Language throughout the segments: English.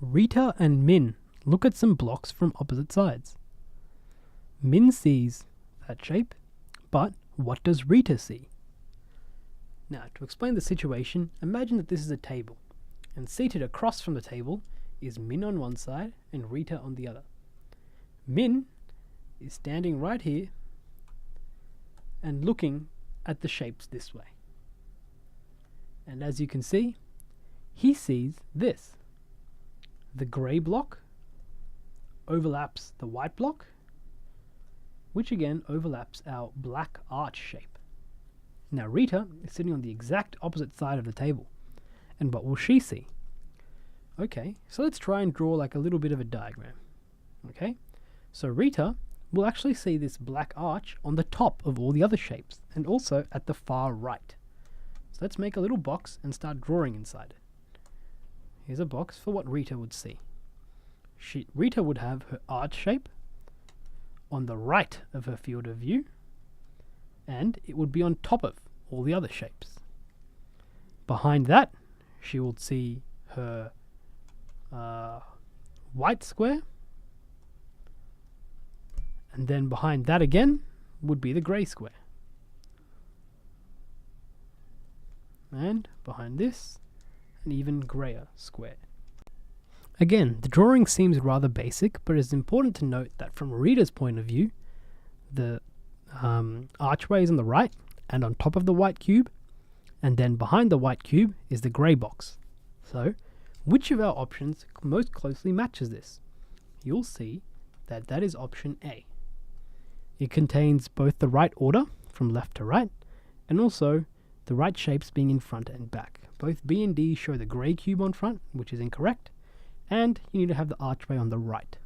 Rita and Min look at some blocks from opposite sides. Min sees that shape, but what does Rita see? Now, to explain the situation, imagine that this is a table, and seated across from the table is Min on one side and Rita on the other. Min is standing right here and looking at the shapes this way. And as you can see, he sees this. The grey block overlaps the white block, which again overlaps our black arch shape. Now Rita is sitting on the exact opposite side of the table, and what will she see? Okay, so let's try and draw like a little bit of a diagram. Okay, so Rita will actually see this black arch on the top of all the other shapes, and also at the far right. So let's make a little box and start drawing inside it. Here's a box for what Rita would see. Rita would have her arch shape on the right of her field of view, and it would be on top of all the other shapes. Behind that, she will see her white square, and then behind that again would be the grey square. And behind this, an even greyer square. Again, the drawing seems rather basic, but it's important to note that from Rita's point of view, the archway is on the right and on top of the white cube, and then behind the white cube is the grey box. So, which of our options most closely matches this? You'll see that that is option A. It contains both the right order, from left to right, and also the right shapes being in front and back. Both B and D show the grey cube on front, which is incorrect, and you need to have the archway on the right.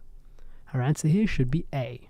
Our answer here should be A.